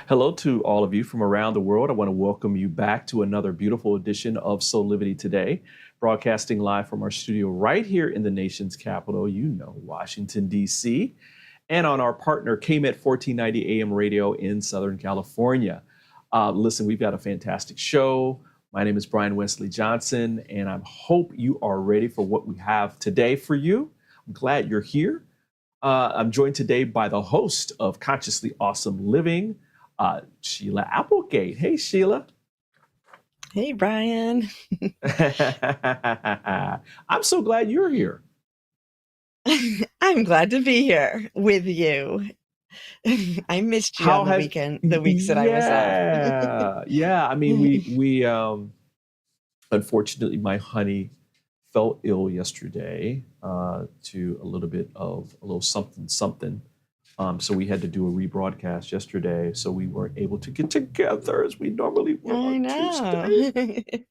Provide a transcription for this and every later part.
Hello to all of you from around the world. I want to welcome you back to another beautiful edition of Soulivity Today, broadcasting live from our studio right here in the nation's capital, Washington, D.C., and on our partner KMET 1490 AM radio in Southern California. Listen, we've got a fantastic show. My name is Brian Westley Johnson, and I hope you are ready for what we have today for you. I'm glad you're here. I'm joined today by the host of Consciously Awesome Living, Sheila Applegate. Hey, Sheila. Hey, Brian. I'm so glad you're here. I'm glad to be here with you. I missed you on the weeks that I was off. Yeah. I mean, we unfortunately, my honey fell ill yesterday to a little something. So we had to do a rebroadcast yesterday. So we weren't able to get together as we normally would on Tuesday.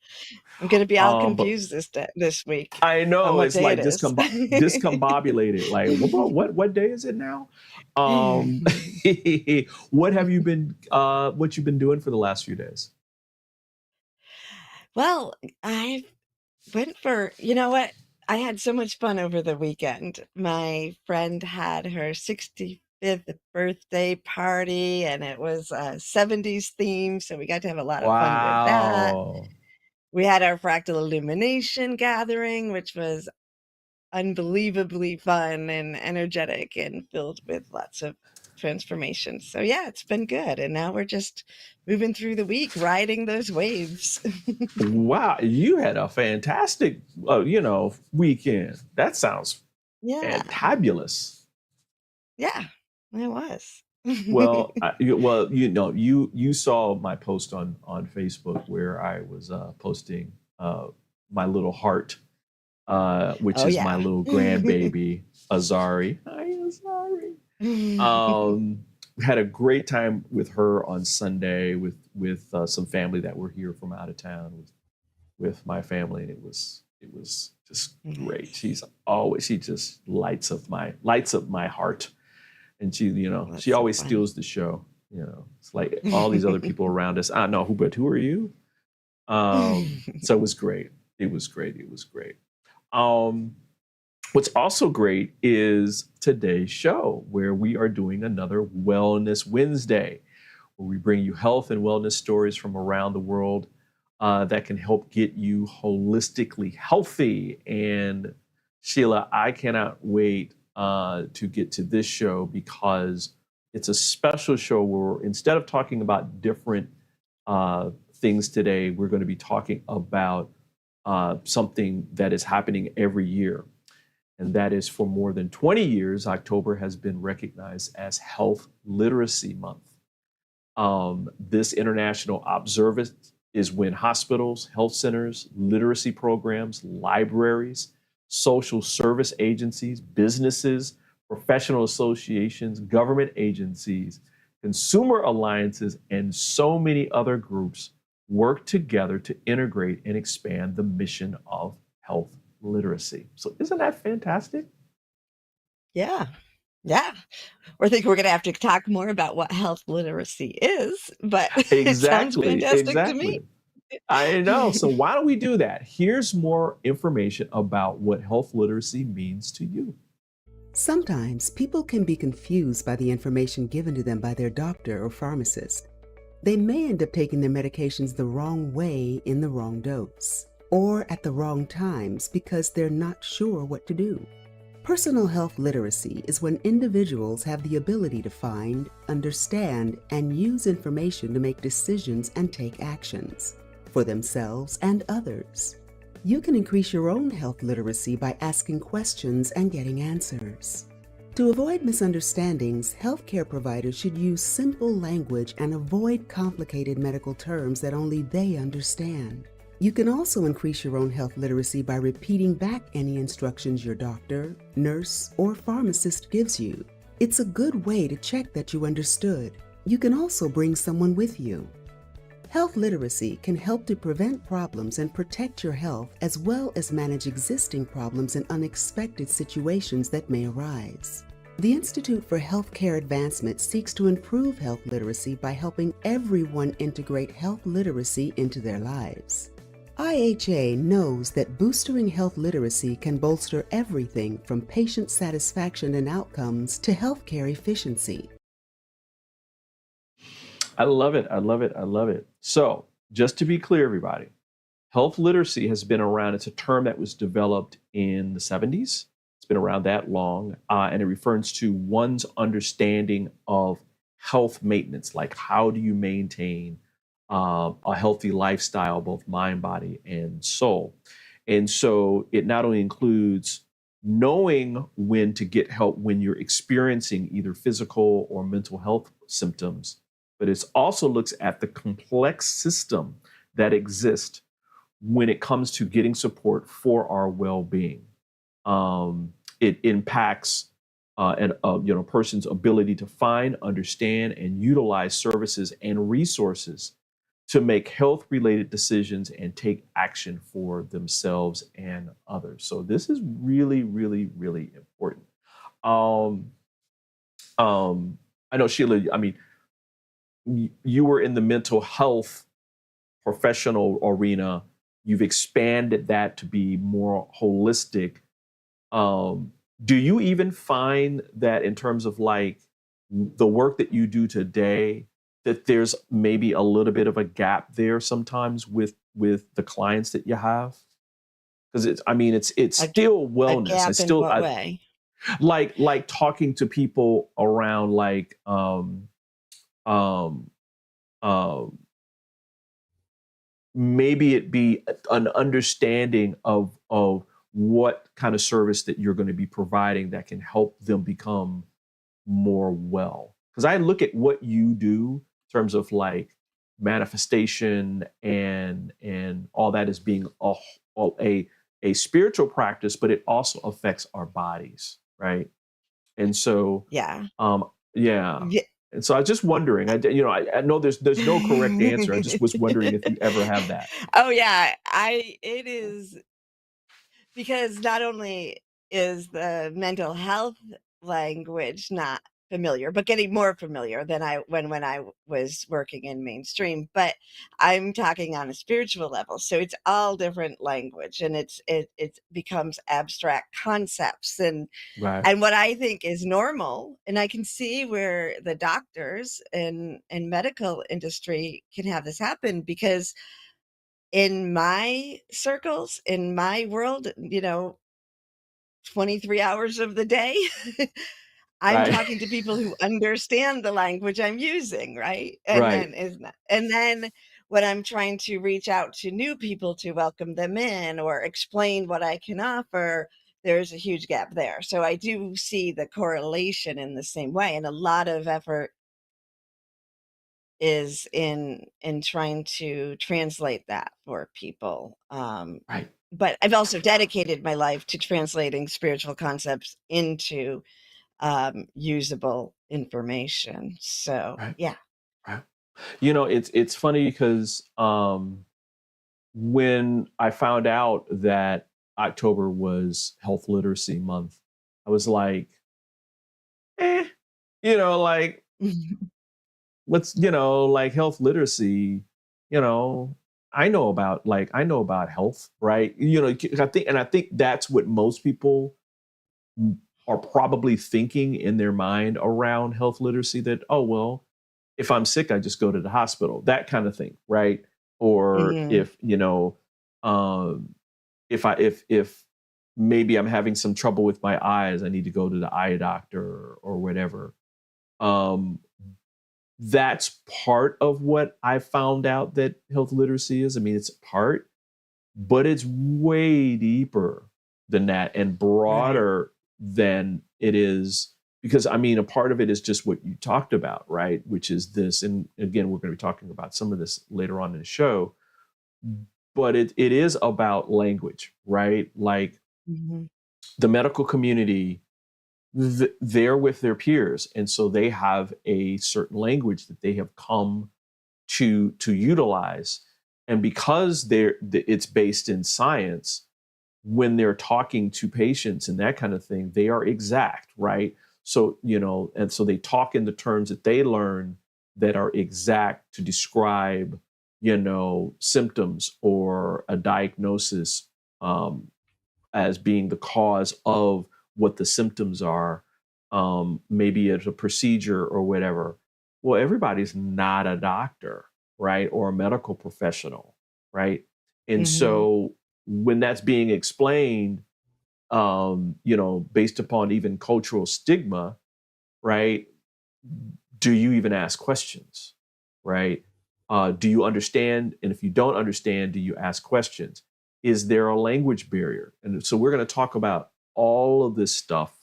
I'm going to be all confused this week. I know, it's like discombobulated. Like, what day is it now? What you've been doing for the last few days? Well, I went for, I had so much fun over the weekend. My friend had her 65th birthday party, and it was a 70s theme, so we got to have a lot of fun with that. We had our fractal illumination gathering, which was unbelievably fun and energetic and filled with lots of transformation. So yeah, it's been good. And now we're just moving through the week, riding those waves. Wow, you had a fantastic, weekend. That sounds fantabulous. Yeah, it was. Well, you saw my post on Facebook where I was posting my little heart, which is my little grandbaby, Azari. Hi, Azari. Had a great time with her on Sunday with some family that were here from out of town with my family, and it was just great. She just lights up my heart. And she always steals the show. It's like all these other people around us. I know but who are you? So it was great. It was great. What's also great is today's show, where we are doing another Wellness Wednesday, where we bring you health and wellness stories from around the world that can help get you holistically healthy. And Sheila, I cannot wait to get to this show, because it's a special show where instead of talking about different things today, we're going to be talking about something that is happening every year. And that is, for more than 20 years, October has been recognized as Health Literacy Month. This international observance is when hospitals, health centers, literacy programs, libraries, social service agencies, businesses, professional associations, government agencies, consumer alliances, and so many other groups work together to integrate and expand the mission of health literacy. So isn't that fantastic? Yeah. I think we're going to have to talk more about what health literacy is, but it sounds fantastic to me. I know. So why don't we do that? Here's more information about what health literacy means to you. Sometimes people can be confused by the information given to them by their doctor or pharmacist. They may end up taking their medications the wrong way in the wrong dose, or at the wrong times because they're not sure what to do. Personal health literacy is when individuals have the ability to find, understand, and use information to make decisions and take actions for themselves and others. You can increase your own health literacy by asking questions and getting answers. To avoid misunderstandings, healthcare providers should use simple language and avoid complicated medical terms that only they understand. You can also increase your own health literacy by repeating back any instructions your doctor, nurse, or pharmacist gives you. It's a good way to check that you understood. You can also bring someone with you. Health literacy can help to prevent problems and protect your health, as well as manage existing problems and unexpected situations that may arise. The Institute for Healthcare Advancement seeks to improve health literacy by helping everyone integrate health literacy into their lives. IHA knows that boosting health literacy can bolster everything from patient satisfaction and outcomes to healthcare efficiency. I love it. I love it. I love it. So, just to be clear, everybody, health literacy has been around. It's a term that was developed in the 70s. It's been around that long, and it refers to one's understanding of health maintenance, like how do you maintain a healthy lifestyle, both mind, body, and soul. And so it not only includes knowing when to get help when you're experiencing either physical or mental health symptoms, but it also looks at the complex system that exists when it comes to getting support for our well-being. It impacts a person's ability to find, understand, and utilize services and resources to make health-related decisions and take action for themselves and others. So this is really, really, really important. I know, Sheila, I mean, you were in the mental health professional arena. You've expanded that to be more holistic. Do you even find that in terms of like the work that you do today, that there's maybe a little bit of a gap there sometimes with the clients that you have? Because it's A, still a wellness. gap in what way? Like talking to people around like um, maybe it be an understanding of what kind of service that you're going to be providing that can help them become more well. Because I look at what you do in terms of like manifestation and all that as being a spiritual practice, but it also affects our bodies, right? And so, Yeah. yeah. Yeah. And so I was just wondering. I know there's no correct answer. I just was wondering if you ever have that. Oh yeah, it is because not only is the mental health language not familiar, but getting more familiar than when I was working in mainstream, but I'm talking on a spiritual level. So it's all different language, and it becomes abstract concepts Right. and what I think is normal, and I can see where the doctors and medical industry can have this happen because in my circles, in my world, 23 hours of the day, I'm Right. talking to people who understand the language I'm using, right? Right. And then when I'm trying to reach out to new people to welcome them in or explain what I can offer, there's a huge gap there. So I do see the correlation in the same way, and a lot of effort is in trying to translate that for people. Right. But I've also dedicated my life to translating spiritual concepts into usable information. So Right. yeah. Right. It's funny because when I found out that October was Health Literacy Month, I was like, like what's like health literacy, you know, I know about health, right? I think that's what most people are probably thinking in their mind around health literacy, that, oh, well, if I'm sick, I just go to the hospital, that kind of thing, right? Or Mhm. if, um, if maybe I'm having some trouble with my eyes, I need to go to the eye doctor or whatever. Um, that's part of what I found out that health literacy is. I mean, it's a part, but it's way deeper than that and Right. broader than it is, because I mean, a part of it is just what you talked about, right? Which is this, and again, we're going to be talking about some of this later on in the show, but it is about language, right? Like Mhm. the medical community, they're with their peers, and so they have a certain language that they have come to utilize, and because it's based in science, when they're talking to patients and that kind of thing, they are exact, right? So, and so they talk in the terms that they learn that are exact to describe, symptoms or a diagnosis as being the cause of what the symptoms are. Maybe it's a procedure or whatever. Well, everybody's not a doctor, right? Or a medical professional, right? And so when that's being explained, based upon even cultural stigma, right? Do you even ask questions, right? Do you understand? And if you don't understand, do you ask questions? Is there a language barrier? And so we're going to talk about all of this stuff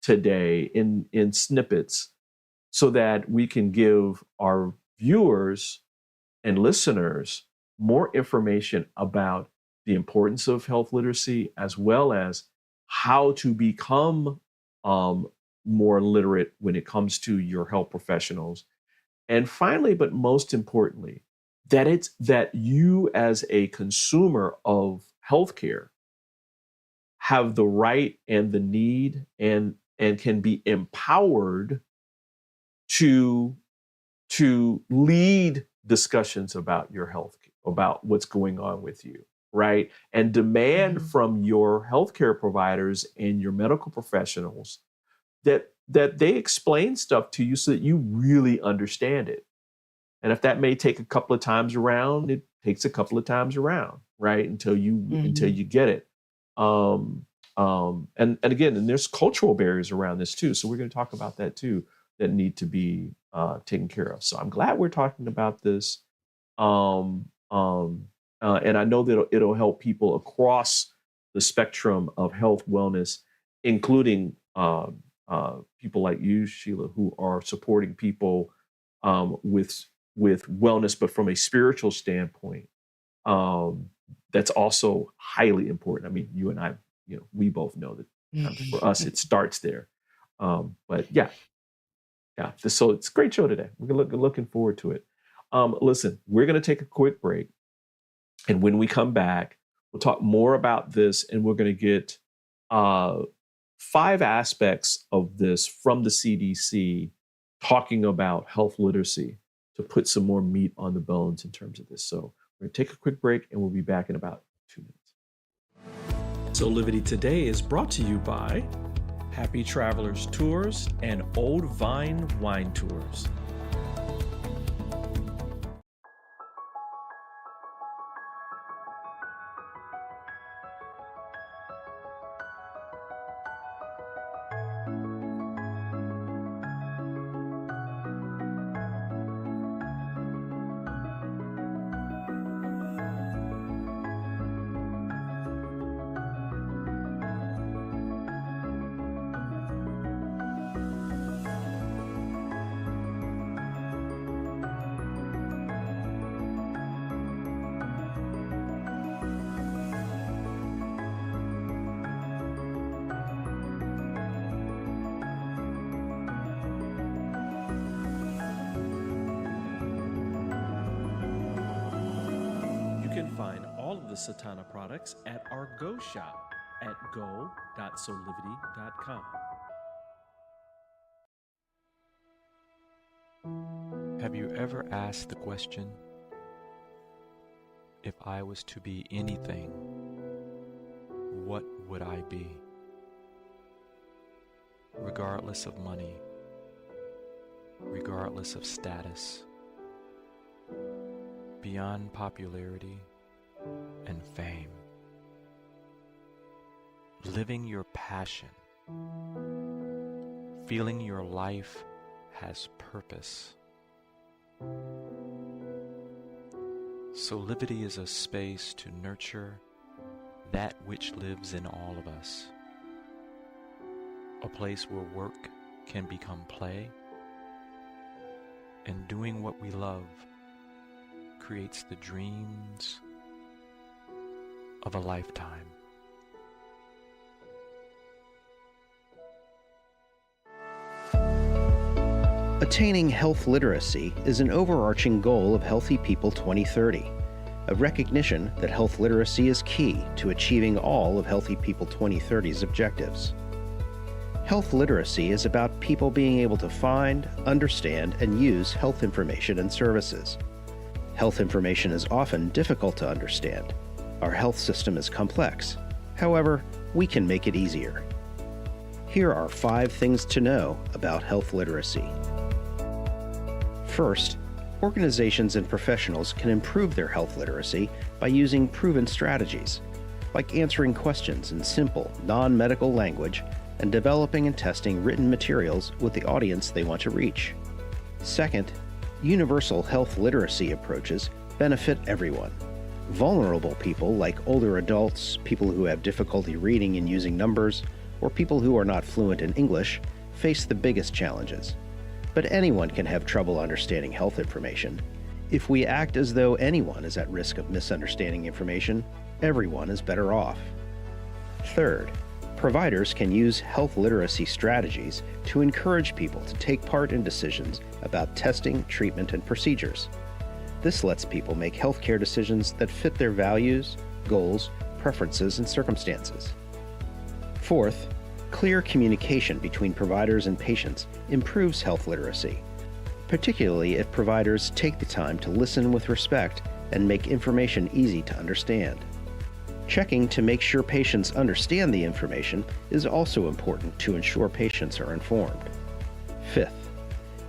today in snippets so that we can give our viewers and listeners more information about the importance of health literacy, as well as how to become more literate when it comes to your health professionals. And finally, but most importantly, that you as a consumer of healthcare have the right and the need and can be empowered to lead discussions about your health, about what's going on with you, right? And demand from your healthcare providers and your medical professionals that they explain stuff to you so that you really understand it. And if that may take a couple of times around, it takes a couple of times around, right? Until you get it. And again, and there's cultural barriers around this too. So we're going to talk about that too, that need to be taken care of. So I'm glad we're talking about this. And I know that it'll help people across the spectrum of health wellness, including people like you, Sheila, who are supporting people with wellness, but from a spiritual standpoint. That's also highly important. I mean, you and I, we both know that for us, it starts there. But yeah. So it's a great show today. We're looking forward to it. Listen, we're going to take a quick break. And when we come back, we'll talk more about this, and we're going to get 5 aspects of this from the CDC talking about health literacy to put some more meat on the bones in terms of this. So we're going to take a quick break, and we'll be back in about 2 minutes. Soulivity Today is brought to you by Happy Travelers Tours and Old Vine Wine Tours. Find all of the Satana products at our Go shop at go.soulivity.com. Have you ever asked the question, if I was to be anything, what would I be? Regardless of money, regardless of status, beyond popularity and fame, living your passion, feeling your life has purpose. Soulivity is a space to nurture that which lives in all of us, a place where work can become play, and doing what we love creates the dreams of a lifetime. Attaining health literacy is an overarching goal of Healthy People 2030, a recognition that health literacy is key to achieving all of Healthy People 2030's objectives. Health literacy is about people being able to find, understand, and use health information and services. Health information is often difficult to understand. Our health system is complex. However, we can make it easier. Here are 5 things to know about health literacy. First, organizations and professionals can improve their health literacy by using proven strategies, like answering questions in simple, non-medical language and developing and testing written materials with the audience they want to reach. Second, universal health literacy approaches benefit everyone. Vulnerable people like older adults, people who have difficulty reading and using numbers, or people who are not fluent in English face the biggest challenges. But anyone can have trouble understanding health information. If we act as though anyone is at risk of misunderstanding information, everyone is better off. Third, providers can use health literacy strategies to encourage people to take part in decisions about testing, treatment, and procedures. This lets people make healthcare decisions that fit their values, goals, preferences, and circumstances. Fourth, clear communication between providers and patients improves health literacy, particularly if providers take the time to listen with respect and make information easy to understand. Checking to make sure patients understand the information is also important to ensure patients are informed. Fifth,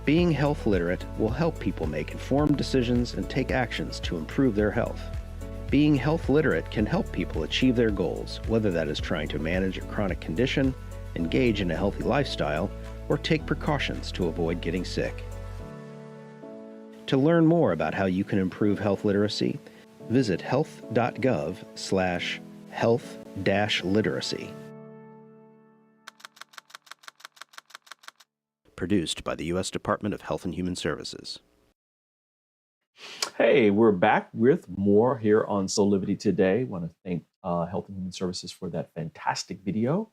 being health literate will help people make informed decisions and take actions to improve their health. Being health literate can help people achieve their goals, whether that is trying to manage a chronic condition, engage in a healthy lifestyle, or take precautions to avoid getting sick. To learn more about how you can improve health literacy, visit health.gov/health-literacy. Produced by the U.S. Department of Health and Human Services. Hey, we're back with more here on Soulivity today. I want to thank Health and Human Services for that fantastic video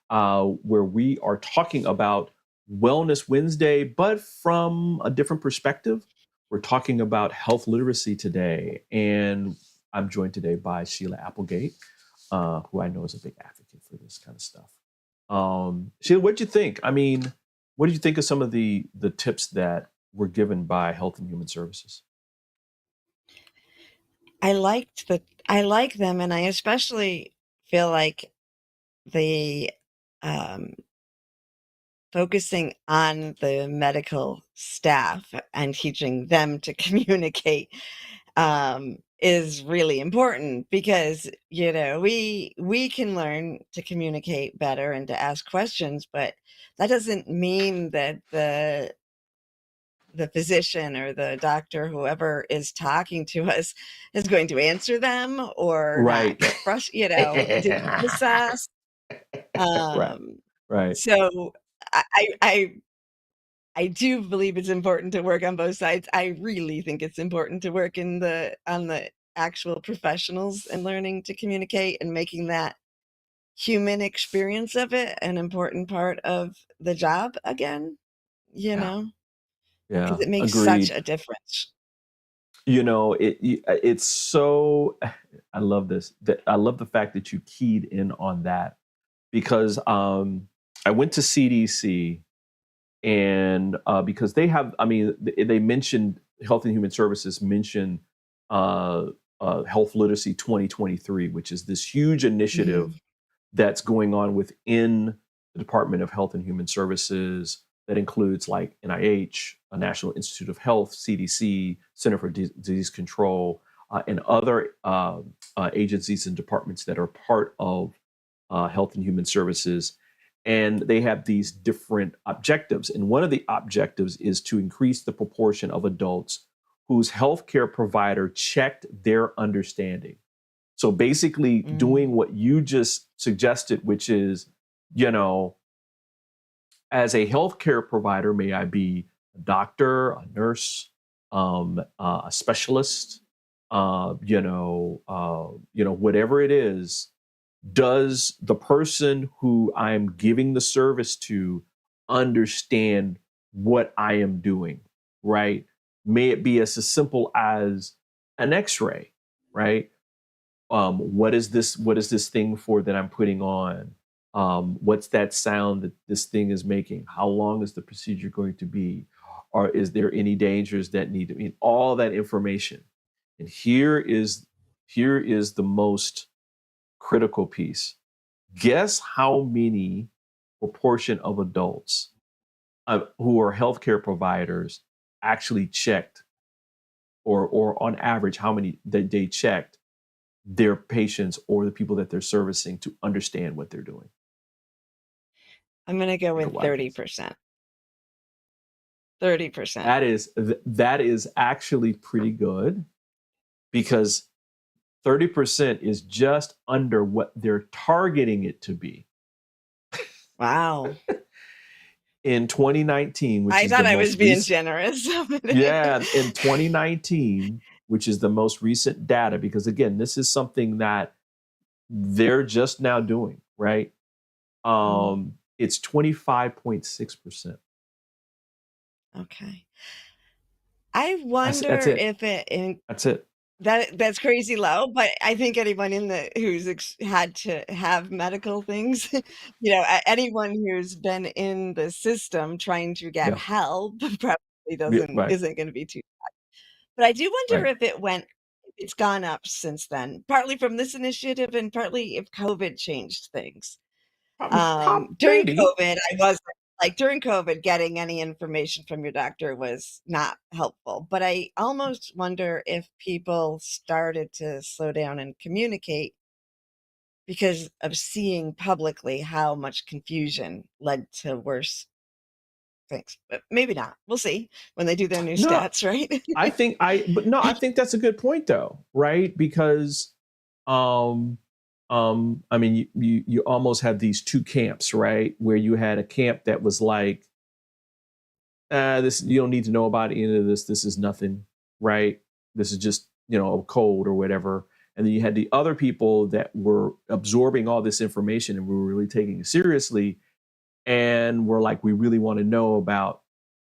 where we are talking about Wellness Wednesday, but from a different perspective. We're talking about health literacy today, and I'm joined today by Sheila Applegate, who I know is a big advocate for this kind of stuff. Sheila, what'd you think? I mean, what did you think of some of the tips that were given by Health and Human Services? I like them, and I especially feel like the focusing on the medical staff and teaching them to communicate is really important because we can learn to communicate better and to ask questions, but that doesn't mean that the physician or the doctor, whoever is talking to us, is going to answer them or Right. not get dismiss us. Right. Right. So I do believe it's important to work on both sides. I really think it's important to work on the actual professionals and learning to communicate and making that human experience of it an important part of the job again, Yeah. because Yeah. it makes such Agreed. a difference. It's so, I love this. I love the fact that you keyed in on that because I went to CDC and because they have, they mentioned Health and Human Services mentioned Health Literacy 2023, which is this huge initiative that's going on within the Department of Health and Human Services that includes like NIH, National Institute of Health, CDC, Center for Disease Control, and other agencies and departments that are part of Health and Human Services. And they have these different objectives. And one of the objectives is to increase the proportion of adults whose healthcare provider checked their understanding. So basically doing what you just suggested, which is, as a healthcare provider, may I be a doctor, a nurse, a specialist, whatever it is, does the person who I'm giving the service to understand what I am doing, right? May it be as simple as an X-ray, right? What is this thing for that I'm putting on? What's that sound that this thing is making? How long is the procedure going to be? Or is there any dangers that need to be? All that information. And here is the most critical piece. Guess how many proportion of adults who are healthcare providers actually checked, or on average, how many that they checked their patients or the people that they're servicing to understand what they're doing? I'm going to go Take a with wild guess. 30%. 30%. That is actually pretty good, because 30% is just under what they're targeting it to be. Wow. In 2019, which I is thought the I most was being recent, generous. yeah, in 2019, which is the most recent data, because again, this is something that they're just now doing, right? It's 25.6%. Okay. I That's wonder it. if That's it. that's crazy low, but I think anyone who's had to have medical things, anyone who's been in the system trying to get Yeah. help probably Yeah, right. isn't going to be too bad. But I do wonder Right. if it's gone up since then, partly from this initiative and partly if COVID changed things. During Maybe. COVID, during COVID, getting any information from your doctor was not helpful. But I almost wonder if people started to slow down and communicate because of seeing publicly how much confusion led to worse things. But maybe not. We'll see when they do their new No, stats, right? I think that's a good point though, right? Because I mean, you almost have these two camps, right? Where you had a camp that was like, this, you don't need to know about any of this. This is nothing, right? This is just, a cold or whatever. And then you had the other people that were absorbing all this information and were really taking it seriously. And we're like, we really want to know about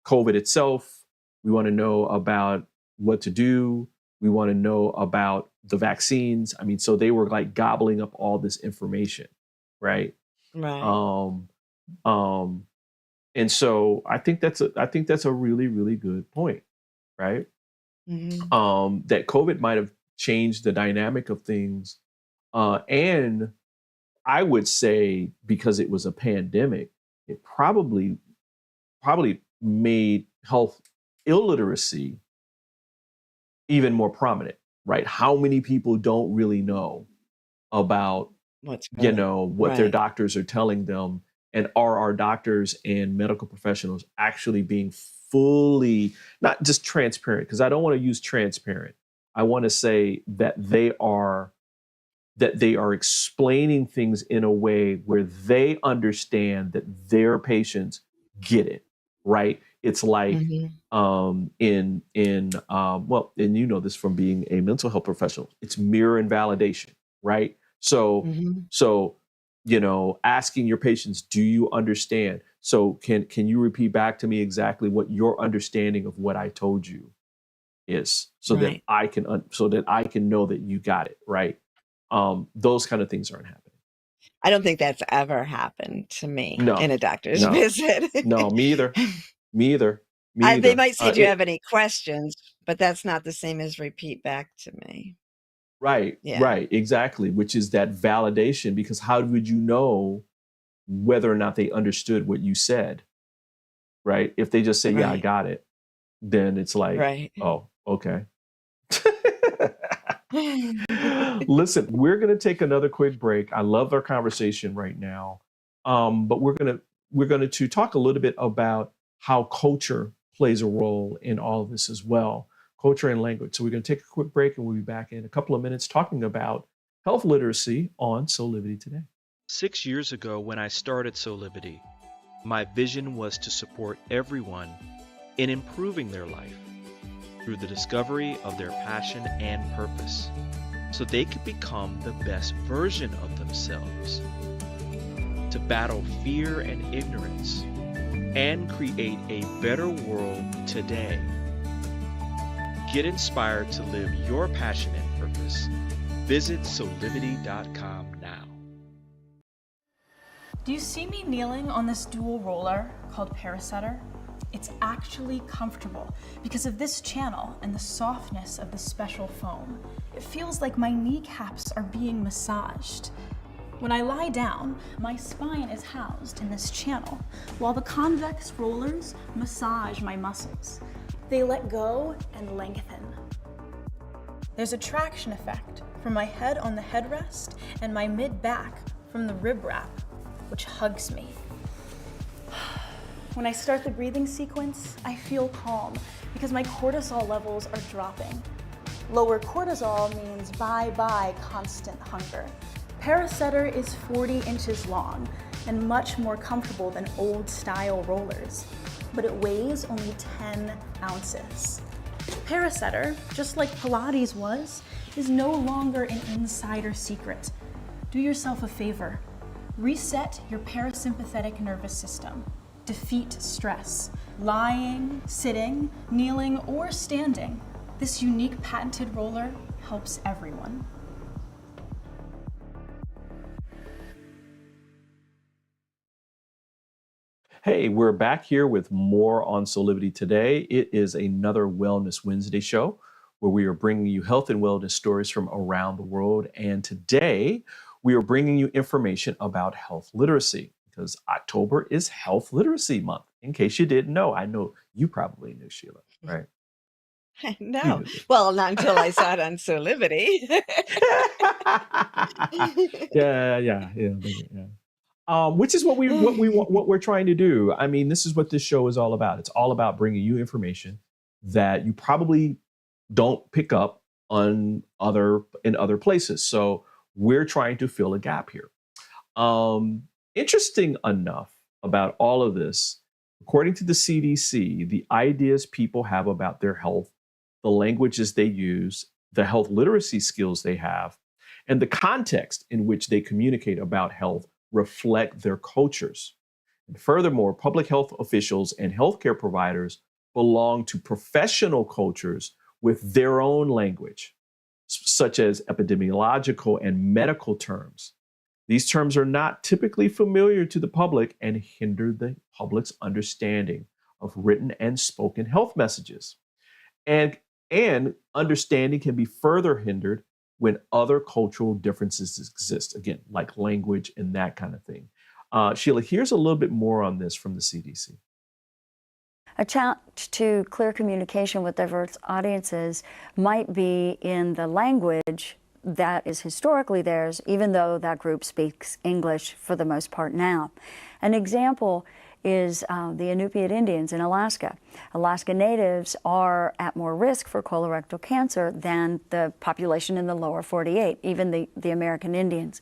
COVID itself. We want to know about what to do. We want to know about the vaccines. I mean, so they were like gobbling up all this information, right? Right. And so I think that's a really, really good point, right? That COVID might have changed the dynamic of things, and I would say because it was a pandemic, it probably made health illiteracy even more prominent, right? How many people don't really know about, What's what their right. doctors are telling them, and are our doctors and medical professionals actually being fully, not just transparent, because I don't want to use transparent. I want to say that they are explaining things in a way where they understand that their patients get it, right? It's like and you know this from being a mental health professional, it's mirror and validation, right? So asking your patients, do you understand? So can you repeat back to me exactly what your understanding of what I told you is, so that Right. I can know that you got it, right? Those kind of things aren't happening. I don't think that's ever happened to me No, in a doctor's no, visit. no, me either. Me either. They might say, do you have any questions? But that's not the same as repeat back to me. Right, Yeah. right, exactly. Which is that validation, because how would you know whether or not they understood what you said, right? If they just say, yeah, I Right. got it, then it's like, Right. oh, okay. Listen, we're going to take another quick break. I love our conversation right now, but we're going to talk a little bit about how culture plays a role in all of this as well, culture and language. So we're going to take a quick break, and we'll be back in a couple of minutes talking about health literacy on Soulivity Today. 6 years ago, when I started Soulivity, my vision was to support everyone in improving their life through the discovery of their passion and purpose, so they could become the best version of themselves, to battle fear and ignorance, and create a better world today. Get inspired to live your passion and purpose. Visit Soulivity.com now. Do you see me kneeling on this dual roller called Parasetter? It's actually comfortable because of this channel and the softness of the special foam. It feels like my kneecaps are being massaged. When I lie down, my spine is housed in this channel, while the convex rollers massage my muscles. They let go and lengthen. There's a traction effect from my head on the headrest and my mid-back from the rib wrap, which hugs me. When I start the breathing sequence, I feel calm because my cortisol levels are dropping. Lower cortisol means bye-bye constant hunger. Parasetter is 40 inches long and much more comfortable than old-style rollers, but it weighs only 10 ounces. Parasetter, just like Pilates was, is no longer an insider secret. Do yourself a favor. Reset your parasympathetic nervous system. Defeat stress. Lying, sitting, kneeling, or standing. This unique patented roller helps everyone. Hey, we're back here with more on Soulivity today. It is another Wellness Wednesday show where we are bringing you health and wellness stories from around the world. And today we are bringing you information about health literacy because October is Health Literacy Month. In case you didn't know, I know you probably knew, Sheila, right? You No. knew this. Well, not until I saw it on Soulivity. Yeah. Which is what we're trying to do. I mean, this is what this show is all about. It's all about bringing you information that you probably don't pick up in other places. So we're trying to fill a gap here. Interesting enough about all of this, according to the CDC, the ideas people have about their health, the languages they use, the health literacy skills they have, and the context in which they communicate about health reflect their cultures. And furthermore, public health officials and healthcare providers belong to professional cultures with their own language, such as epidemiological and medical terms. These terms are not typically familiar to the public and hinder the public's understanding of written and spoken health messages. And understanding can be further hindered when other cultural differences exist, again, like language and that kind of thing. Sheila, here's a little bit more on this from the CDC. A challenge to clear communication with diverse audiences might be in the language that is historically theirs, even though that group speaks English for the most part now. An example is the Inupiat Indians in Alaska. Alaska Natives are at more risk for colorectal cancer than the population in the lower 48, even the American Indians.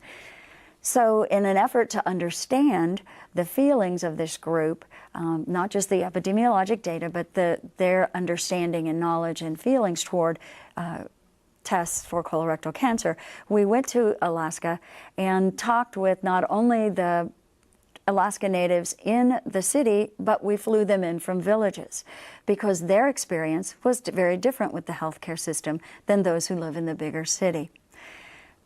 So in an effort to understand the feelings of this group, not just the epidemiologic data, but their understanding and knowledge and feelings toward tests for colorectal cancer, we went to Alaska and talked with not only the Alaska Natives in the city, but we flew them in from villages because their experience was very different with the healthcare system than those who live in the bigger city.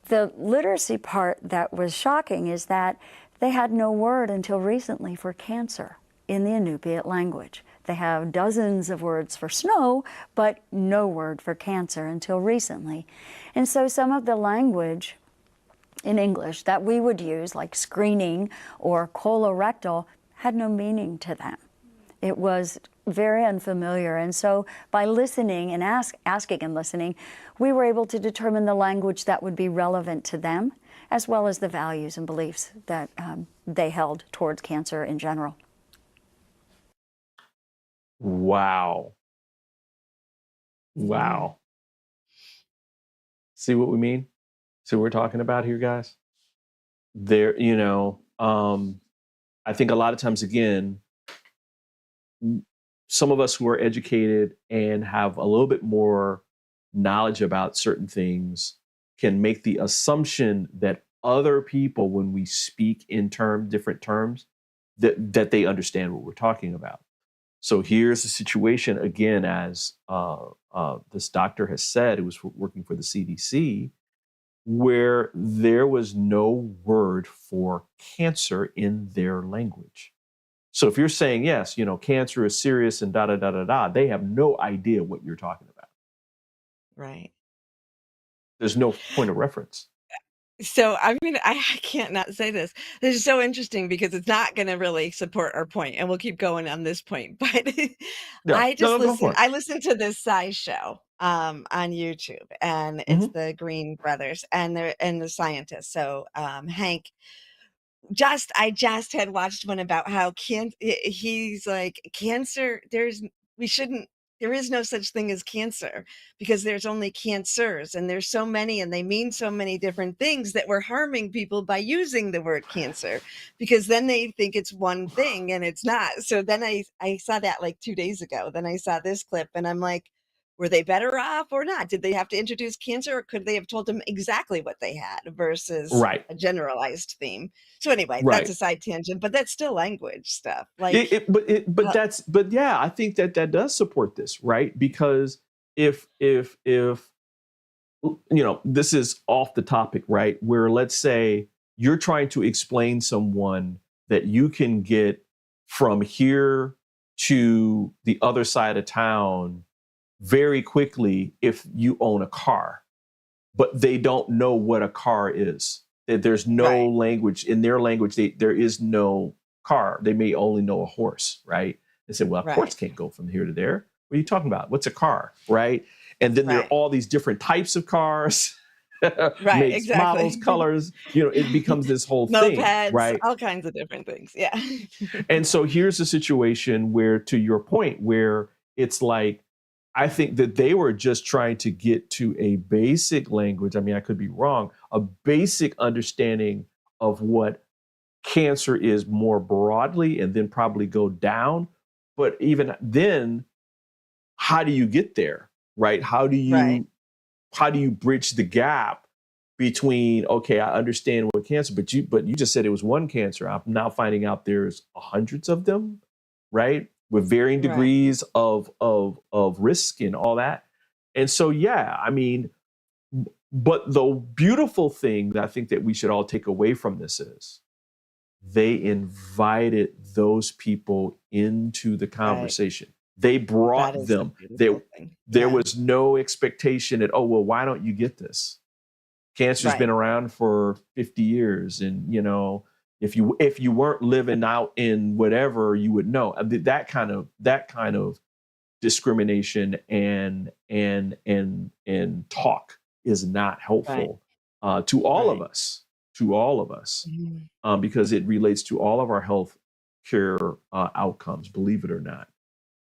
The literacy part that was shocking is that they had no word until recently for cancer in the Inupiat language. They have dozens of words for snow, but no word for cancer until recently. And so some of the language in English that we would use, like screening or colorectal, had no meaning to them. It was very unfamiliar. And so by listening and asking and listening, we were able to determine the language that would be relevant to them, as well as the values and beliefs that they held towards cancer in general. Wow. See what we mean? See what we're talking about here, guys? There, I think a lot of times, again, some of us who are educated and have a little bit more knowledge about certain things can make the assumption that other people, when we speak in different terms, that they understand what we're talking about. So here's the situation again, as this doctor has said, who was working for the CDC, where there was no word for cancer in their language. So if you're saying, yes, cancer is serious and da da da da da, they have no idea what you're talking about. Right. There's no point of reference. So I mean, I can't not say this. This is so interesting because it's not going to really support our point, and we'll keep going on this point. But No, no, go for it. I listened to this show on YouTube, and it's Hmm. the Green Brothers and the scientists. So Hank, I just had watched one about how he's like, cancer, there is no such thing as cancer because there's only cancers, and there's so many, and they mean so many different things, that we're harming people by using the word cancer, because then they think it's one thing and it's not. So then I saw that like 2 days ago. Then I saw this clip and I'm like, were they better off or not? Did they have to introduce cancer, or could they have told them exactly what they had versus Right, a generalized theme? So anyway, that's right. a side tangent, but that's still language stuff. Like, uh, But yeah, I think that does support this, right? Because if this is off the topic, right? Where let's say you're trying to explain someone that you can get from here to the other side of town very quickly if you own a car, but they don't know what a car is. There's no right, language in their language. There is no car. They may only know a horse, right? They say, well, a horse right, can't go from here to there. What are you talking about? What's a car, right? And then there are right, all these different types of cars, right, makes, models, exactly. colors. It becomes this whole thing, Mopeds, right? all kinds of different things. Yeah. And so here's a situation where, to your point, where it's like, I think that they were just trying to get to a basic language. I mean, I could be wrong, a basic understanding of what cancer is more broadly, and then probably go down. But even then, how do you get there, right? Right, How do you bridge the gap between, okay, I understand what cancer, but you just said it was one cancer. I'm now finding out there's hundreds of them, right? With varying right, degrees of risk and all that. And so, yeah, I mean, but the beautiful thing that I think that we should all take away from this is they invited those people into the right. conversation. They That brought is a them. beautiful thing. There Yeah. was no expectation that, oh, well, why don't you get this? Cancer's been Right, around for 50 years. And, if you weren't living out in whatever, you would know. That kind of discrimination and talk is not right, helpful to all of right. us, to all of us, Mhm. because it relates to all of our health care outcomes, believe it or not.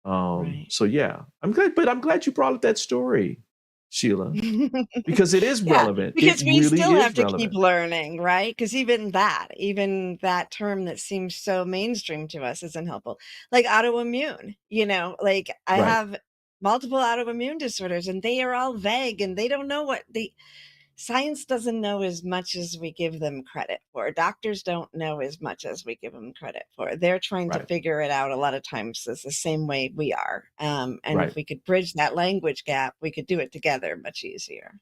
Right. So yeah, I'm glad you brought up that story, Sheila, because it is Yeah, relevant. It because we really still is have to keep relevant. learning, right? Because even that term that seems so mainstream to us isn't helpful. Like autoimmune, like I Right, have multiple autoimmune disorders, and they are all vague, and they don't know what the science doesn't know as much as we give them credit for. Doctors don't know as much as we give them credit for. They're trying to right, figure it out a lot of times the same way we are. And if right. we could bridge that language gap, we could do it together much easier.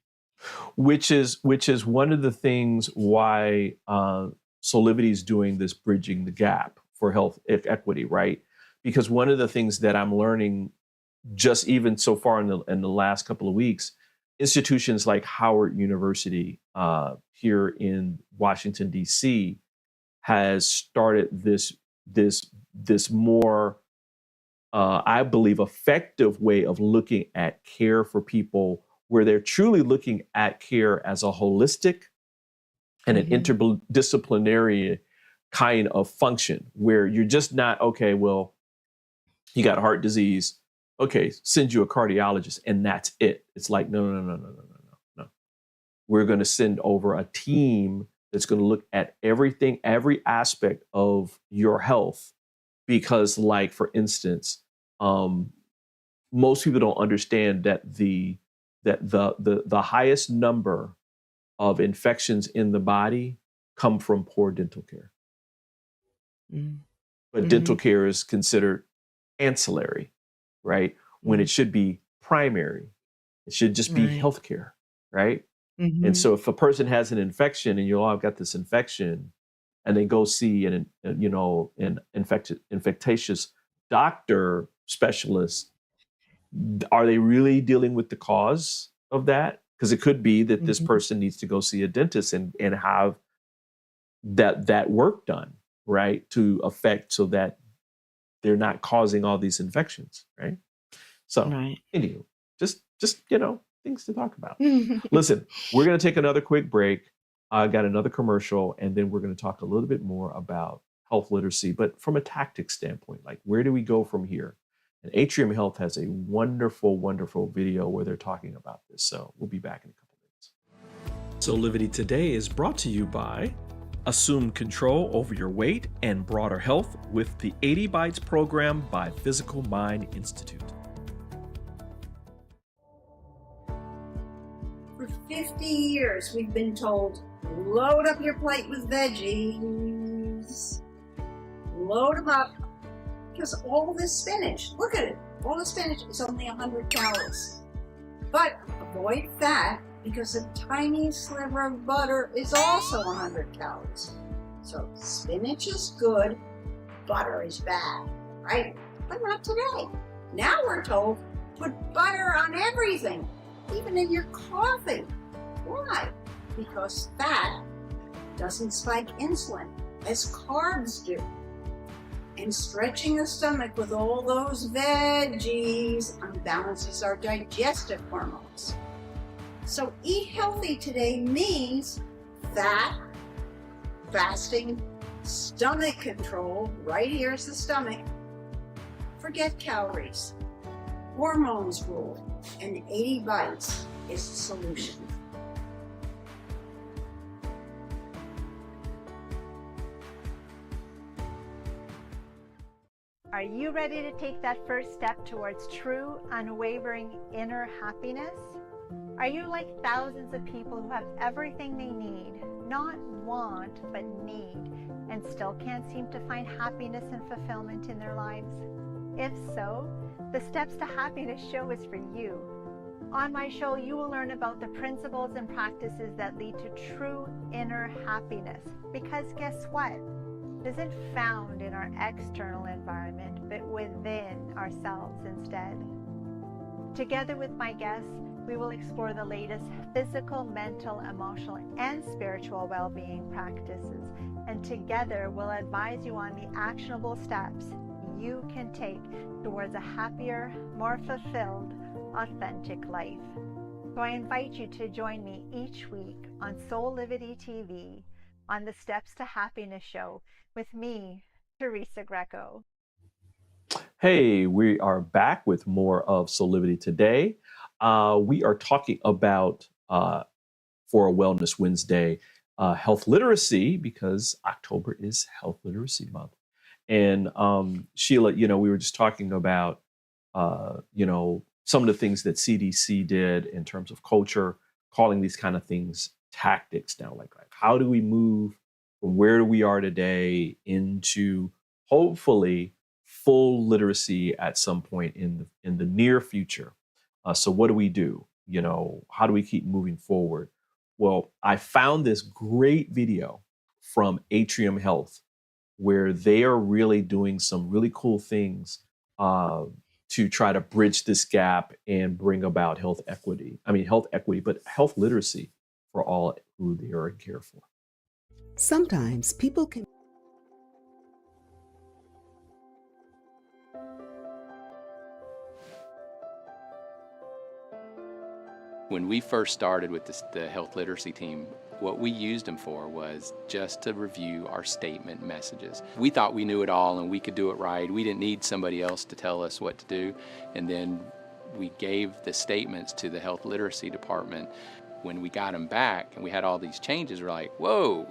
Which is one of the things why Soulivity is doing this bridging the gap for health equity, right? Because one of the things that I'm learning, just even so far in the last couple of weeks, institutions like Howard University here in Washington D.C. has started this more, I believe, effective way of looking at care for people, where they're truly looking at care as a holistic and an Hmm. interdisciplinary kind of function, where you're just not, okay, well, you got heart disease, okay, send you a cardiologist, and that's it. It's like, no, no, no, no, no, no, no, no, no. We're going to send over a team that's going to look at everything, every aspect of your health. Because, like, for instance, um, most people don't understand that the highest number of infections in the body come from poor dental care. But dental Mm-hmm. care is considered ancillary, right? When it should be primary. It should just be Right. healthcare, right? And so if a person has an infection and you all have got this infection and they go see an infectious doctor specialist, are they really dealing with the cause of that? Because it could be that this person needs to go see a dentist and have that work done, right? To affect so that they're not causing all these infections, right? So anyway, just things to talk about. Listen, we're going to take another quick break. I got another commercial, and then we're going to talk a little bit more about health literacy, but from a tactics standpoint, like where do we go from here? And Atrium Health has a wonderful, wonderful video where they're talking about this. So we'll be back in a couple minutes. Soulivity Today is brought to you by Assume control over your weight and broader health with the 80 Bites program by Physical Mind Institute. For 50 years, we've been told, load up your plate with veggies. Load them up. Because all this spinach, look at it, all the spinach is only 100 calories. But avoid fat because a tiny sliver of butter is also 100 calories. So spinach is good, butter is bad, right? But not today. Now we're told, put butter on everything, even in your coffee. Why? Because fat doesn't spike insulin as carbs do. And stretching the stomach with all those veggies unbalances our digestive hormones. So eat healthy today means fat, fasting, stomach control, right here's the stomach. Forget calories. Hormones rule, and 80 Bites is the solution. Are you ready to take that first step towards true, unwavering inner happiness? Are you like thousands of people who have everything they need, not want, but need, and still can't seem to find happiness and fulfillment in their lives? If so, the Steps to Happiness show is for you. On my show, you will learn about the principles and practices that lead to true inner happiness. Because guess what? It isn't found in our external environment, but within ourselves instead. Together with my guests, we will explore the latest physical, mental, emotional, and spiritual well-being practices, and together we'll advise you on the actionable steps you can take towards a happier, more fulfilled, authentic life. So I invite you to join me each week on Soulivity TV on the Steps to Happiness show with me, Teresa Greco. Hey, we are back with more of Soulivity Today. We are talking about, for a Wellness Wednesday, health literacy, because October is Health Literacy Month. And Sheila, we were just talking about, some of the things that CDC did in terms of culture, calling these kind of things tactics now. Like how do we move from where we are today into hopefully full literacy at some point in the near future? So what do we do? How do we keep moving forward? Well, I found this great video from Atrium Health where they are really doing some really cool things to try to bridge this gap and bring about health equity, but health literacy for all who they are in care for. Sometimes people can When we first started with the health literacy team, what we used them for was just to review our statement messages. We thought we knew it all and we could do it right. We didn't need somebody else to tell us what to do. And then we gave the statements to the health literacy department. When we got them back and we had all these changes, we're like, whoa,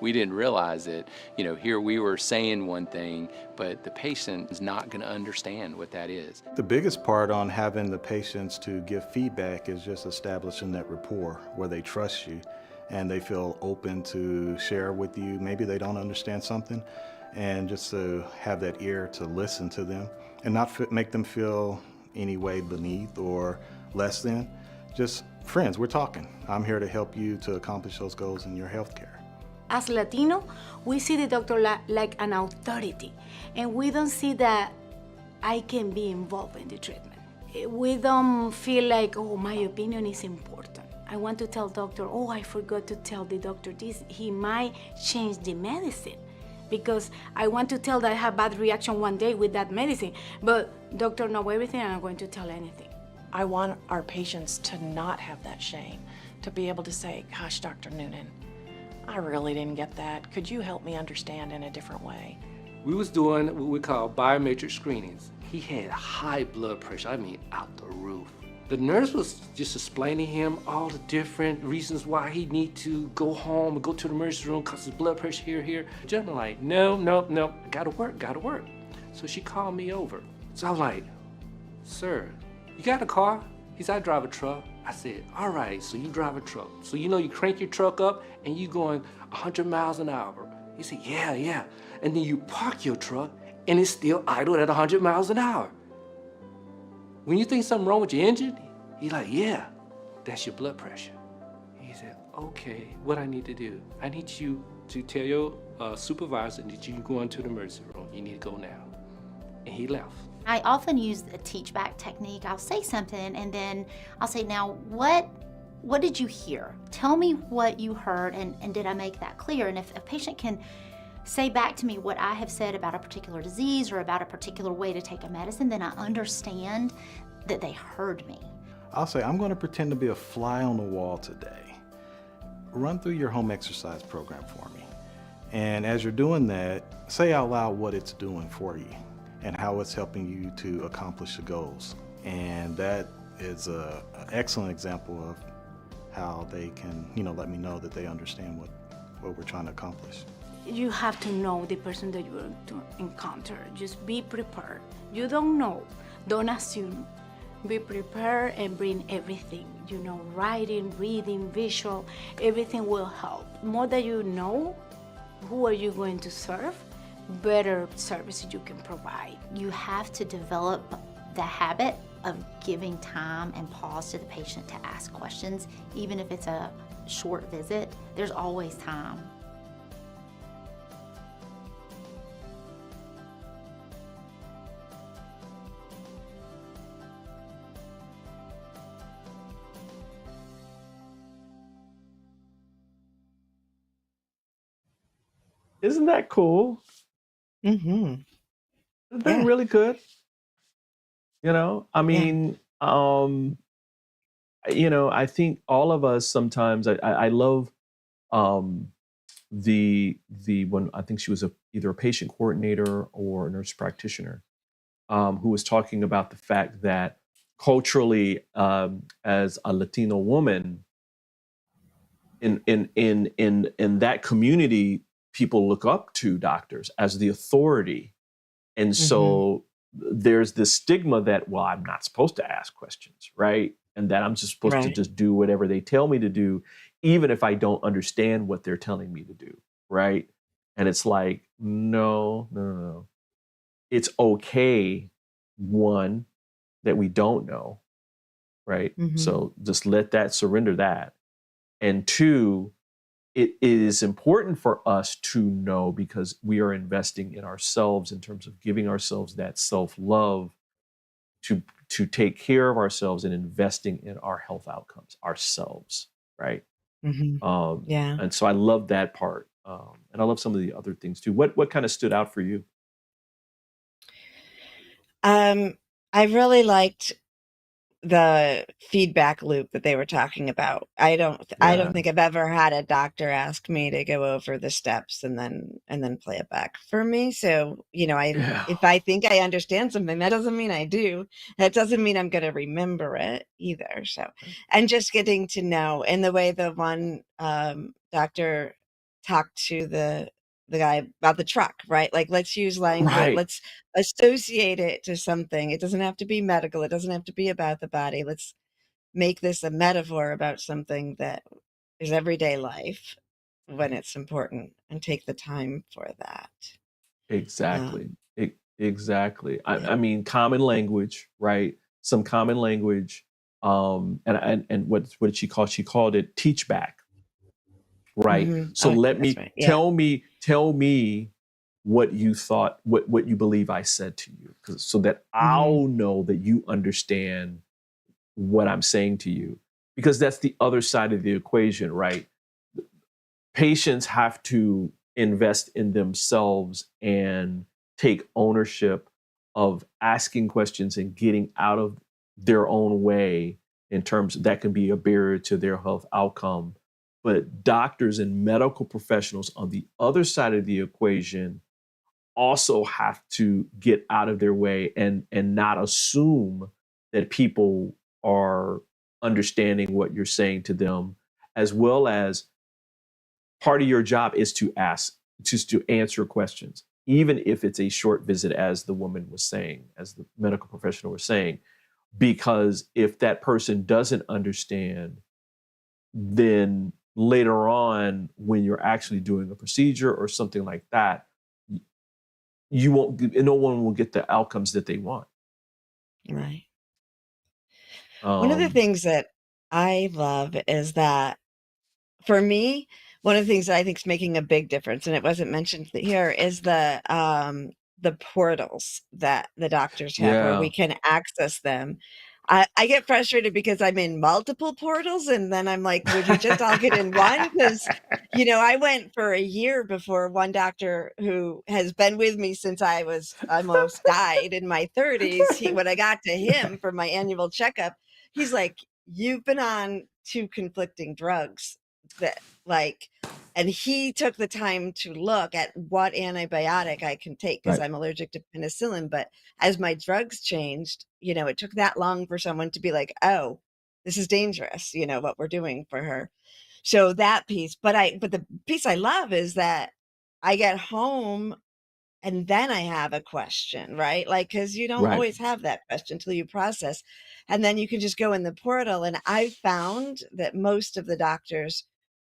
we didn't realize it. Here we were saying one thing, but the patient is not going to understand what that is. The biggest part on having the patients to give feedback is just establishing that rapport where they trust you and they feel open to share with you. Maybe they don't understand something, and just to have that ear to listen to them and not make them feel any way beneath or less than. just friends. We're talking. I'm here to help you to accomplish those goals in your healthcare. As Latino, we see the doctor like an authority, and we don't see that I can be involved in the treatment. We don't feel like, oh, my opinion is important. I want to tell doctor, oh, I forgot to tell the doctor this. He might change the medicine because I want to tell that I have bad reaction one day with that medicine, but doctor know everything and I'm going to tell anything. I want our patients to not have that shame, to be able to say, gosh, Dr. Noonan, I really didn't get that. Could you help me understand in a different way? We was doing what we call biometric screenings. He had high blood pressure, I mean out the roof. The nurse was just explaining to him all the different reasons why he need to go home and go to the emergency room because his blood pressure here. The gentleman like, no, gotta work. So she called me over. So I was like, sir, you got a car? He said, I drive a truck. I said, all right, so you drive a truck. So you know you crank your truck up and you going 100 miles an hour. He said, yeah. And then you park your truck and it's still idle at 100 miles an hour. When you think something wrong with your engine, he's like, yeah, that's your blood pressure. He said, okay, what I need to do? I need you to tell your supervisor that you can go into the emergency room. You need to go now. And he left. I often use a teach back technique. I'll say something and then I'll say, now what did you hear? Tell me what you heard and did I make that clear? And if a patient can say back to me what I have said about a particular disease or about a particular way to take a medicine, then I understand that they heard me. I'll say, I'm going to pretend to be a fly on the wall today. Run through your home exercise program for me. And as you're doing that, say out loud what it's doing for you and how it's helping you to accomplish the goals. And that is an excellent example of how they can, let me know that they understand what we're trying to accomplish. You have to know the person that you're going to encounter. Just be prepared. You don't know, don't assume. Be prepared and bring everything. Writing, reading, visual, everything will help. More that you know who are you going to serve, better services you can provide. You have to develop the habit of giving time and pause to the patient to ask questions. Even if it's a short visit, there's always time. Isn't that cool? Mm-hmm. Isn't that Yeah. really good? I mean, I think all of us sometimes, I love the when I think she was either a patient coordinator or a nurse practitioner who was talking about the fact that culturally, as a Latino woman in that community, people look up to doctors as the authority. And so there's this stigma that, well, I'm not supposed to ask questions, right? And that I'm just supposed to Right. just do whatever they tell me to do, even if I don't understand what they're telling me to do, right? And it's like, no. It's okay, one, that we don't know, right? Mhm. So just surrender that. And two, it is important for us to know because we are investing in ourselves in terms of giving ourselves that self-love to take care of ourselves and investing in our health outcomes ourselves, right? Mhm. Yeah. And so I love that part. And I love some of the other things too. What kind of stood out for you? I really liked the feedback loop that they were talking about. I don't Yeah. think I've ever had a doctor ask me to go over the steps and then play it back for me. So, Yeah. if I think I understand something, that doesn't mean I do. That doesn't mean I'm going to remember it either. So, and just getting to know, and the way the one doctor talked to the guy about the truck, right? Like, let's use language, Right. let's associate it to something. It doesn't have to be medical. It doesn't have to be about the body. Let's make this a metaphor about something that is everyday life when it's important and take the time for that. Exactly. Exactly. Yeah. I mean, common language, right? Some common language And what did she call? She called it teach back, right? Mm-hmm. So let me That's right. Yeah. tell me what you thought, what you believe I said to you, so that Mm-hmm. I'll know that you understand what I'm saying to you, because that's the other side of the equation, right? Patients have to invest in themselves and take ownership of asking questions and getting out of their own way, in terms that can be a barrier to their health outcome. But doctors and medical professionals on the other side of the equation also have to get out of their way and not assume that people are understanding what you're saying to them, as well as part of your job is to answer questions, even if it's a short visit, as the woman was saying, as the medical professional was saying, because if that person doesn't understand, then later on, when you're actually doing a procedure or something like that, no one will get the outcomes that they want. Right. One of the things that I love is that, for me, one of the things that I think is making a big difference, and it wasn't mentioned here, is the portals that the doctors have where we can access them. I get frustrated because I'm in multiple portals, and then I'm like, would you just all get in one? Because, I went for a year before one doctor who has been with me since I was almost died in my 30s. When I got to him for my annual checkup, he's like, you've been on 2 conflicting drugs that and he took the time to look at what antibiotic I can take, because Right. I'm allergic to penicillin. But as my drugs changed, it took that long for someone to be like, oh, this is dangerous, what we're doing for her. So that piece, but the piece I love is that I get home and then I have a question, right? Because you don't Right. always have that question until you process. And then you can just go in the portal. And I found that most of the doctors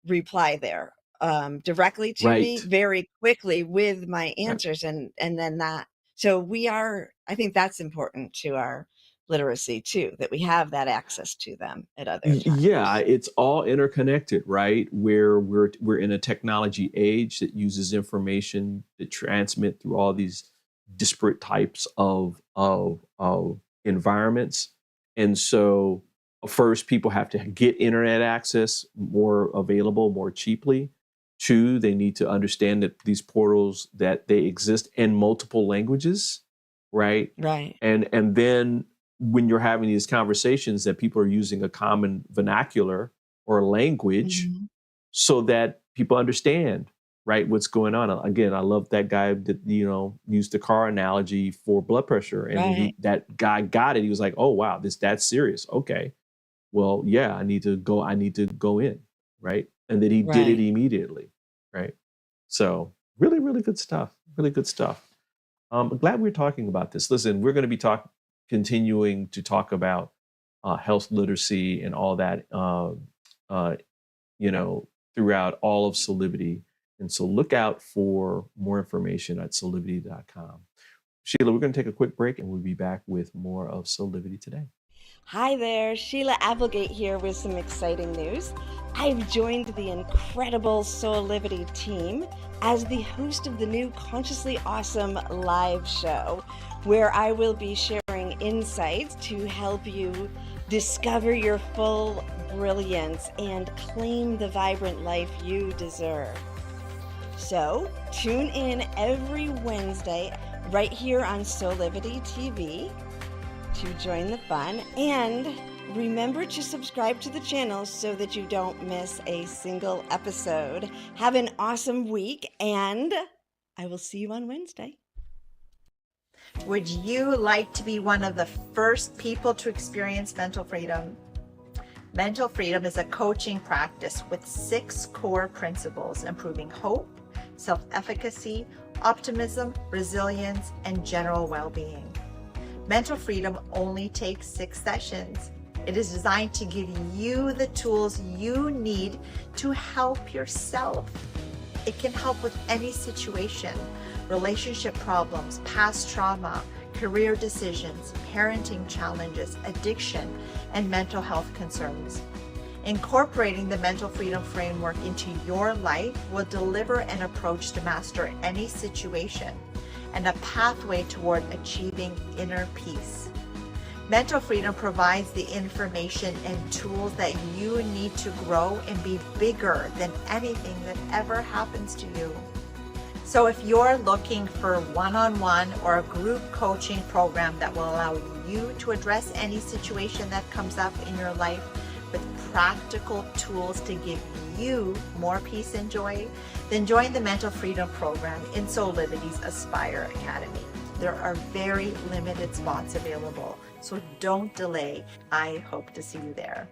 reply there directly to me Right. very quickly with my Right. answers. And then that, so I think that's important to our literacy too, that we have that access to them at other times. Yeah, it's all interconnected, right? Where we're in a technology age that uses information to transmit through all these disparate types of environments. And so first, people have to get internet access more available, more cheaply. 2, they need to understand that these portals, that they exist in multiple languages, right? Right. And then when you're having these conversations, that people are using a common vernacular or language, Mhm. so that people understand, right, what's going on. Again, I love that guy that, used the car analogy for blood pressure. And when Right. that guy got it, he was like, oh, wow, that's serious. Okay. Well, yeah, I need to go in, right? And then he did it Right. immediately, right? So really, really good stuff. Really good stuff. I'm glad we're talking about this. Listen, we're going to be continuing to talk about health literacy and all that, throughout all of Soulivity. And so look out for more information at soulivity.com. Sheila, we're going to take a quick break, and we'll be back with more of Soulivity today. Hi there, Sheila Applegate here with some exciting news. I've joined the incredible Soulivity team as the host of the new Consciously Awesome live show, where I will be sharing insights to help you discover your full brilliance and claim the vibrant life you deserve. So tune in every Wednesday right here on Soulivity TV to join the fun, and remember to subscribe to the channel so that you don't miss a single episode. Have an awesome week, and I will see you on Wednesday. Would you like to be one of the first people to experience mental freedom? Mental freedom is a coaching practice with 6 core principles: improving hope, self-efficacy, optimism, resilience, and general well-being. Mental freedom only takes 6 sessions. It is designed to give you the tools you need to help yourself. It can help with any situation: relationship problems, past trauma, career decisions, parenting challenges, addiction, and mental health concerns. Incorporating the Mental Freedom Framework into your life will deliver an approach to master any situation and a pathway toward achieving inner peace. Mental Freedom provides the information and tools that you need to grow and be bigger than anything that ever happens to you. So if you're looking for one-on-one or a group coaching program that will allow you to address any situation that comes up in your life with practical tools to give you more peace and joy, then join the Mental Freedom Program in Soulivity's Aspire Academy. There are very limited spots available, so don't delay. I hope to see you there.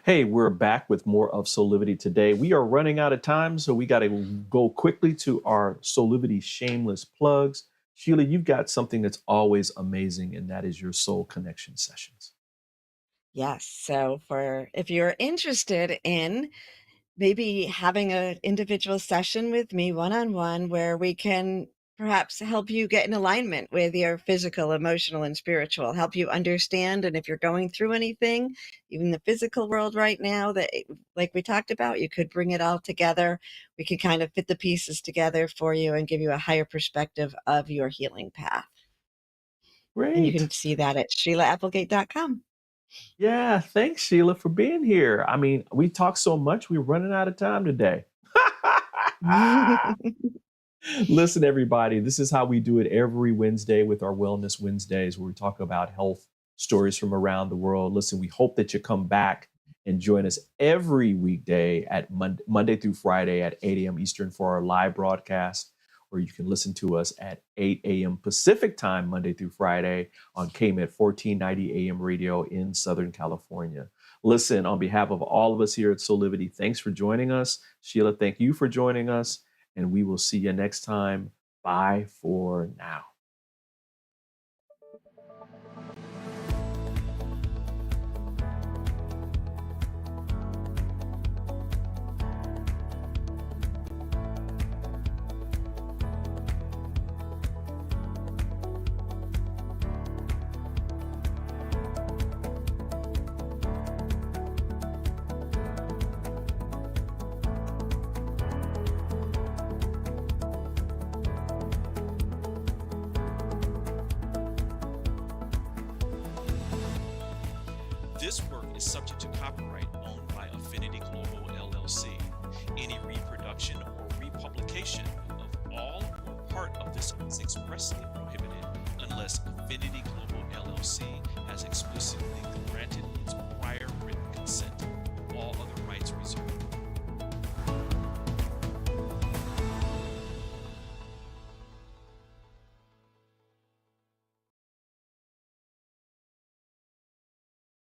Hey, we're back with more of Soulivity today. We are running out of time, so we got to go quickly to our Soulivity shameless plugs. Sheila, you've got something that's always amazing, and that is your soul connection sessions. Yes. So if you're interested in maybe having an individual session with me one-on-one where we can perhaps help you get in alignment with your physical, emotional, and spiritual, help you understand. And if you're going through anything, even the physical world right now, that like we talked about, you could bring it all together. We could kind of fit the pieces together for you and give you a higher perspective of your healing path. Great. And you can see that at SheilaApplegate.com. Yeah, thanks, Sheila, for being here. I mean, we talk so much, we're running out of time today. Listen, everybody, this is how we do it every Wednesday with our Wellness Wednesdays, where we talk about health stories from around the world. Listen, we hope that you come back and join us every weekday at Monday through Friday at 8 a.m. Eastern for our live broadcast, or you can listen to us at 8 a.m. Pacific time, Monday through Friday on KMET 1490 AM radio in Southern California. Listen, on behalf of all of us here at Soulivity, thanks for joining us. Sheila, thank you for joining us, and we will see you next time. Bye for now. This work is subject to copyright owned by Affinity Global LLC. Any reproduction or republication of all or part of this is expressly prohibited unless Affinity Global LLC has explicitly granted